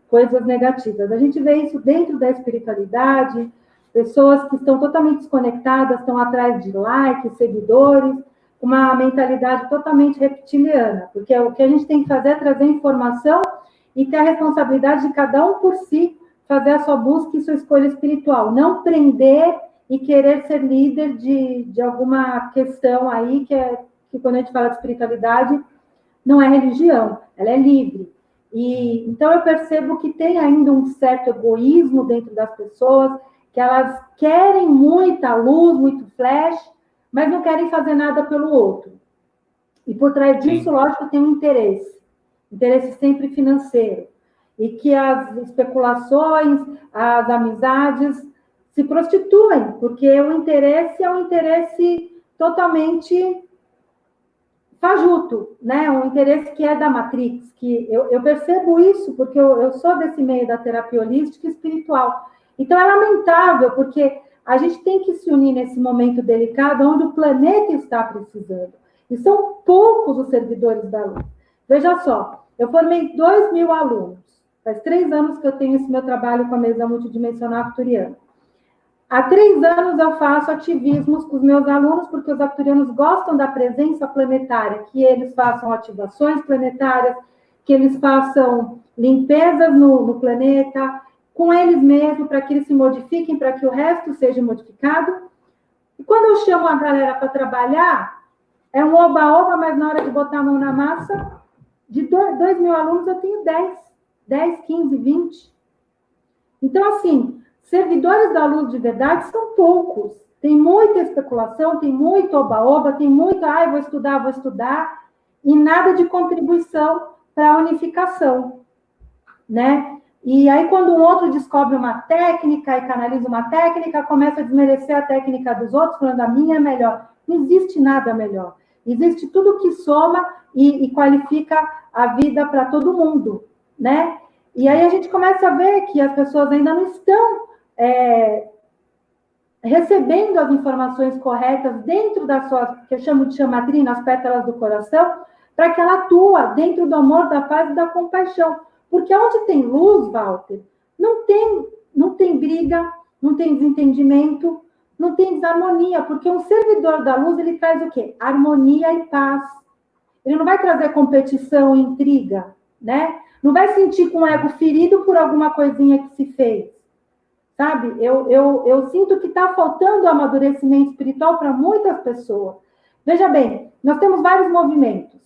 coisas negativas. A gente vê isso dentro da espiritualidade, pessoas que estão totalmente desconectadas, estão atrás de likes, seguidores, uma mentalidade totalmente reptiliana, porque o que a gente tem que fazer é trazer informação e ter a responsabilidade de cada um por si fazer a sua busca e sua escolha espiritual, não prender e querer ser líder de alguma questão aí que quando a gente fala de espiritualidade não é religião, ela é livre. E então eu percebo que tem ainda um certo egoísmo dentro das pessoas, que elas querem muita luz, muito flash, mas não querem fazer nada pelo outro. E por trás disso, sim, lógico, tem um interesse sempre financeiro. E que as especulações, as amizades se prostituem, porque o interesse é um interesse totalmente fajuto, né? Um interesse que é da Matrix, que eu percebo isso, porque eu sou desse meio da terapia holística e espiritual. Então, é lamentável, porque a gente tem que se unir nesse momento delicado, onde o planeta está precisando. E são poucos os servidores da luz. Veja só, eu formei 2.000 alunos. Faz 3 anos que eu tenho esse meu trabalho com a mesa multidimensional arcturiana. Há 3 anos eu faço ativismos com os meus alunos, porque os arcturianos gostam da presença planetária, que eles façam ativações planetárias, que eles façam limpezas no planeta, com eles mesmos, para que eles se modifiquem, para que o resto seja modificado. E quando eu chamo a galera para trabalhar, é um oba-oba, mas na hora de botar a mão na massa, de 2.000 alunos eu tenho 10, 15, 20. Então, assim, servidores da luz de verdade são poucos. Tem muita especulação, tem muito oba-oba, tem muito, vou estudar. e nada de contribuição para a unificação, né? E aí, quando um outro descobre uma técnica e canaliza uma técnica, começa a desmerecer a técnica dos outros, falando a minha é melhor. Não existe nada melhor. Existe tudo que soma e qualifica a vida para todo mundo, né? E aí a gente começa a ver que as pessoas ainda não estão recebendo as informações corretas dentro da sua, que eu chamo de chamatrina, as pétalas do coração, para que ela atua dentro do amor, da paz e da compaixão. Porque onde tem luz, Walter, não tem briga, não tem desentendimento, não tem desarmonia, porque um servidor da luz, ele traz o quê? Harmonia e paz. Ele não vai trazer competição e intriga, né? Não vai sentir com o ego ferido por alguma coisinha que se fez, sabe? Eu sinto que está faltando amadurecimento espiritual para muitas pessoas. Veja bem, nós temos vários movimentos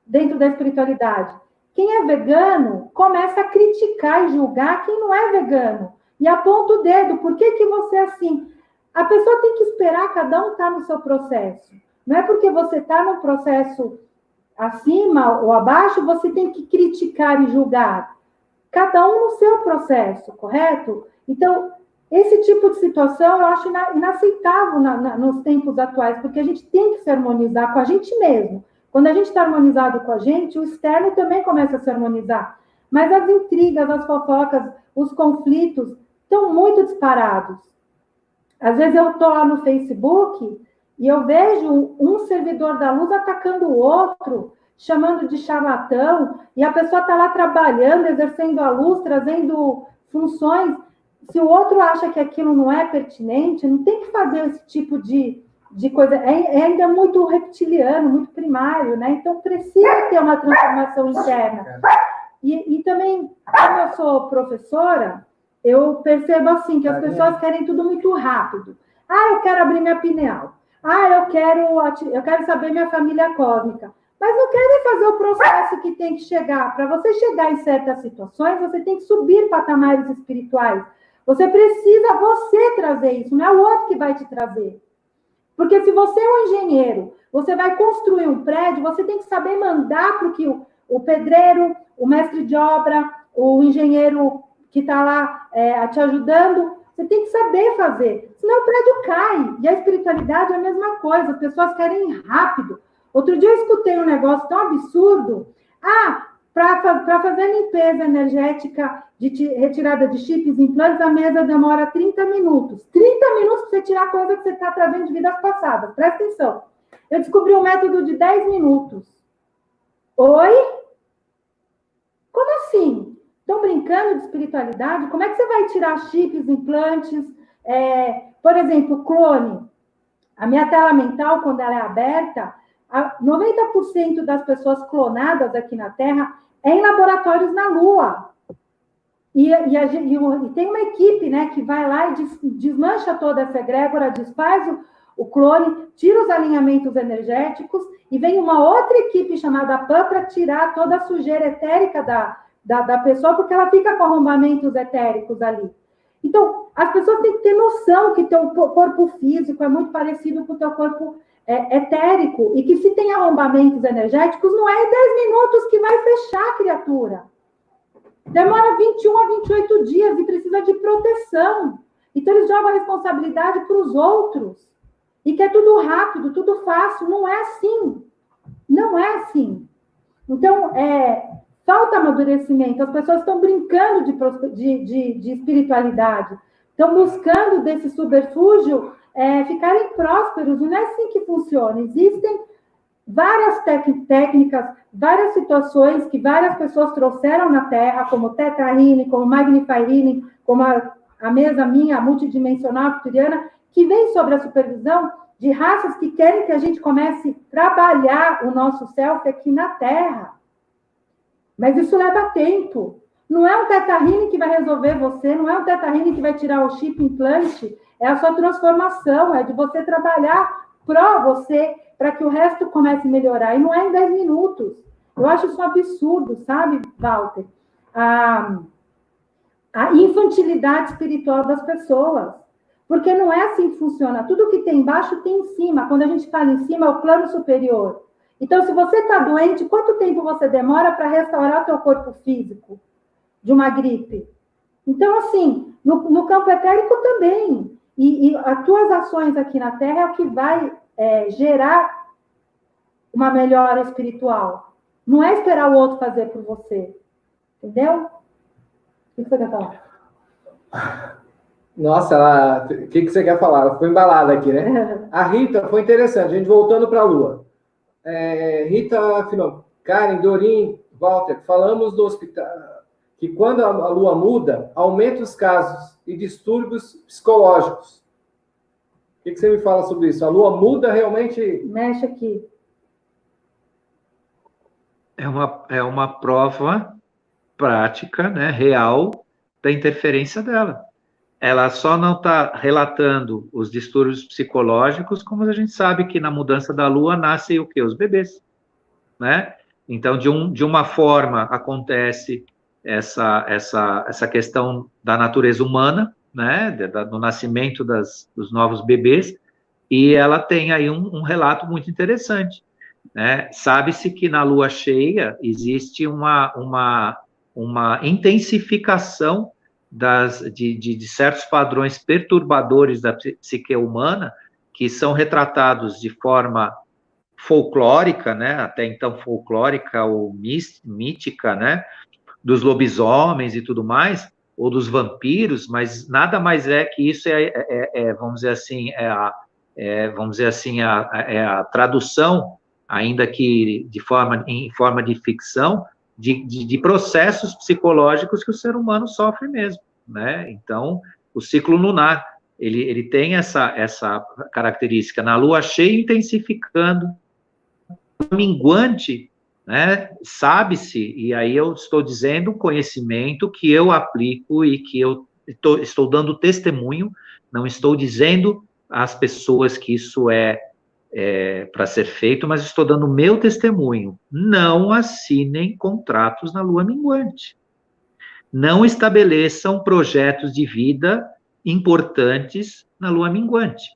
dentro da espiritualidade. Quem é vegano começa a criticar e julgar quem não é vegano. E aponta o dedo, por que você é assim? A pessoa tem que esperar, cada um estar no seu processo. Não é porque você está no processo acima ou abaixo, você tem que criticar e julgar. Cada um no seu processo, correto? Então, esse tipo de situação eu acho inaceitável nos tempos atuais, porque a gente tem que se harmonizar com a gente mesmo. Quando a gente está harmonizado com a gente, o externo também começa a se harmonizar. Mas as intrigas, as fofocas, os conflitos estão muito disparados. Às vezes eu estou lá no Facebook e eu vejo um servidor da luz atacando o outro, chamando de charlatão, e a pessoa está lá trabalhando, exercendo a luz, trazendo funções. Se o outro acha que aquilo não é pertinente, não tem que fazer esse tipo de coisa. É ainda muito reptiliano, muito primário, né? Então, precisa ter uma transformação interna. E também, como eu sou professora, eu percebo assim, que as pessoas querem tudo muito rápido. Eu quero abrir minha pineal. Eu quero saber minha família cósmica. Mas não querem fazer o processo que tem que chegar. Para você chegar em certas situações, você tem que subir patamares espirituais. Você precisa trazer isso, não é o outro que vai te trazer. Porque se você é um engenheiro, você vai construir um prédio, você tem que saber mandar para que o pedreiro, o mestre de obra, o engenheiro que está lá te ajudando, você tem que saber fazer. Senão o prédio cai. E a espiritualidade é a mesma coisa. As pessoas querem rápido. Outro dia eu escutei um negócio tão absurdo. Para fazer limpeza energética de retirada de chips, implantes, a mesa demora 30 minutos. 30 minutos para você tirar coisa que você está trazendo de vidas passadas. Presta atenção. Eu descobri um método de 10 minutos. Oi? Como assim? Estão brincando de espiritualidade? Como é que você vai tirar chips, implantes? Por exemplo, clone. A minha tela mental, quando ela é aberta, 90% das pessoas clonadas aqui na Terra é em laboratórios na Lua. E tem uma equipe, né, que vai lá e desmancha toda essa egrégora, desfaz o clone, tira os alinhamentos energéticos, e vem uma outra equipe chamada PAN para tirar toda a sujeira etérica da pessoa, porque ela fica com arrombamentos etéricos ali. Então, as pessoas têm que ter noção que teu corpo físico é muito parecido com o teu corpo etérico, e que se tem arrombamentos energéticos, não é em 10 minutos que vai fechar a criatura. Demora 21 a 28 dias e precisa de proteção. Então, eles jogam a responsabilidade para os outros. E que é tudo rápido, tudo fácil. Não é assim. Não é assim. Então, falta amadurecimento. As pessoas estão brincando de espiritualidade. Estão buscando desse subterfúgio ficarem prósperos. E não é assim que funciona. Existem várias técnicas, várias situações que várias pessoas trouxeram na Terra, como Theta Healing, como Magnify Healing, como a mesa minha, a multidimensional arcturiana, que vem sobre a supervisão de raças que querem que a gente comece a trabalhar o nosso self aqui na Terra. Mas isso leva tempo. Não é um Theta Healing que vai resolver você, não é um Theta Healing que vai tirar o chip implante, é a sua transformação, é de você trabalhar para você, para que o resto comece a melhorar. E não é em 10 minutos. Eu acho isso um absurdo, sabe, Walter? A infantilidade espiritual das pessoas. Porque não é assim que funciona. Tudo que tem embaixo tem em cima. Quando a gente fala em cima, é o plano superior. Então, se você está doente, quanto tempo você demora para restaurar o teu corpo físico de uma gripe? Então, assim, no campo etérico também. E as tuas ações aqui na Terra é o que vai gerar uma melhora espiritual. Não é esperar o outro fazer por você. Entendeu? O que você quer falar? Nossa, o que você quer falar? Ela ficou embalada aqui, né? A Rita, foi interessante, a gente voltando para a Lua. Rita afirmou, Karen, Dorim, Walter, falamos do hospital, que quando a Lua muda, aumenta os casos e distúrbios psicológicos. O que você me fala sobre isso? A Lua muda realmente? Mexe aqui. É uma prova prática, né, real, da interferência dela. Ela só não está relatando os distúrbios psicológicos, como a gente sabe que na mudança da Lua nascem o quê? Os bebês, né? Então, de uma forma, acontece essa questão da natureza humana, né? Do nascimento dos novos bebês, e ela tem aí um relato muito interessante, né? Sabe-se que na Lua cheia existe uma intensificação de certos padrões perturbadores da psique humana, que são retratados de forma folclórica, né, até então folclórica ou mítica, né, dos lobisomens e tudo mais, ou dos vampiros, mas nada mais é que isso vamos dizer assim, a tradução, ainda que em forma de ficção, de processos psicológicos que o ser humano sofre mesmo, né? Então, o ciclo lunar, ele tem essa característica, na lua cheia intensificando, minguante, né? Sabe-se, e aí eu estou dizendo um conhecimento que eu aplico e que eu estou dando testemunho, não estou dizendo às pessoas que isso para ser feito, mas estou dando meu testemunho. Não assinem contratos na lua minguante. Não estabeleçam projetos de vida importantes na lua minguante.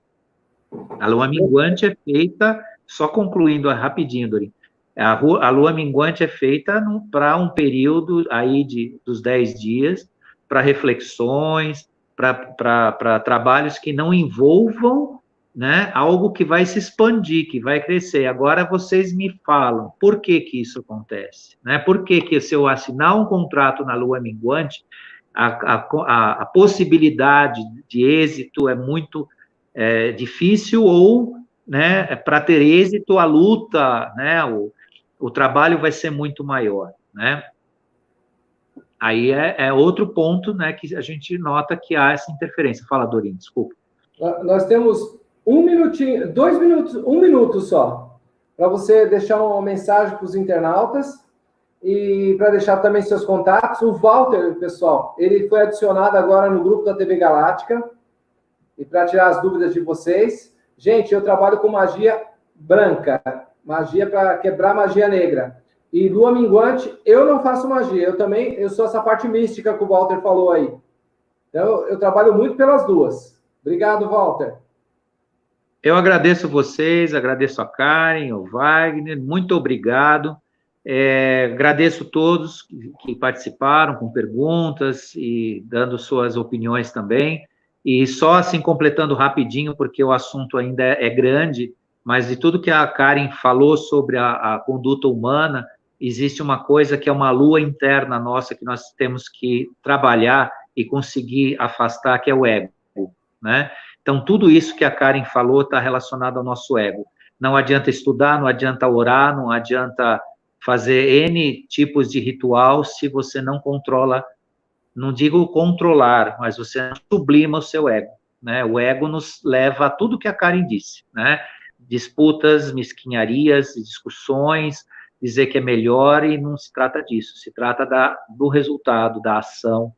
A lua minguante é feita, só concluindo rapidinho, Dorim, a lua minguante é feita para um período aí dos 10 dias, para reflexões, para trabalhos que não envolvam, né, algo que vai se expandir, que vai crescer. Agora vocês me falam, por que isso acontece? Né? Por que se eu assinar um contrato na lua minguante, a possibilidade de êxito é muito difícil, ou, né, para ter êxito, a luta, né, o trabalho vai ser muito maior, né? Aí é outro ponto, né, que a gente nota que há essa interferência. Fala, Dorim, desculpa. Nós temos 1 minutinho, 2 minutos, 1 minuto só, para você deixar uma mensagem para os internautas e para deixar também seus contatos. O Walter, pessoal, ele foi adicionado agora no grupo da TV Galáctica, e para tirar as dúvidas de vocês. Gente, eu trabalho com magia branca, magia para quebrar magia negra. E lua minguante, eu não faço magia, eu sou essa parte mística que o Walter falou aí. Então, eu trabalho muito pelas duas. Obrigado, Walter. Eu agradeço vocês, agradeço a Karen, o Wagner, muito obrigado. Agradeço todos que participaram com perguntas e dando suas opiniões também. E só assim, completando rapidinho, porque o assunto ainda é grande, mas de tudo que a Karen falou sobre a conduta humana, existe uma coisa que é uma lua interna nossa, que nós temos que trabalhar e conseguir afastar, que é o ego, né? Então, tudo isso que a Karen falou está relacionado ao nosso ego. Não adianta estudar, não adianta orar, não adianta fazer N tipos de ritual se você não controla, não digo controlar, mas você não sublima o seu ego, né? O ego nos leva a tudo que a Karen disse, né? Disputas, mesquinharias, discussões, dizer que é melhor, e não se trata disso, se trata do resultado, da ação,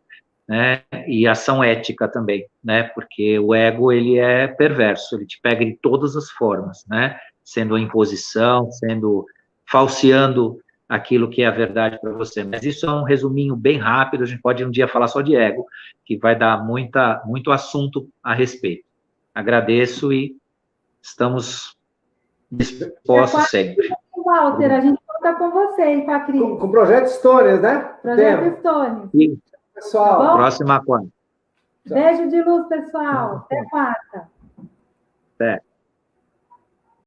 né? E ação ética também, né? Porque o ego, ele é perverso, ele te pega de todas as formas, né? Sendo a imposição, falseando aquilo que é a verdade para você. Mas isso é um resuminho bem rápido, a gente pode um dia falar só de ego, que vai dar muito assunto a respeito. Agradeço e estamos dispostos sempre. Walter, a gente conta com você e com a Cris. Com o Projeto Stones, né? Projeto Stones. Sim. Pessoal. Tá bom? Próxima quarta. Beijo de luz, pessoal. Até quarta. Até.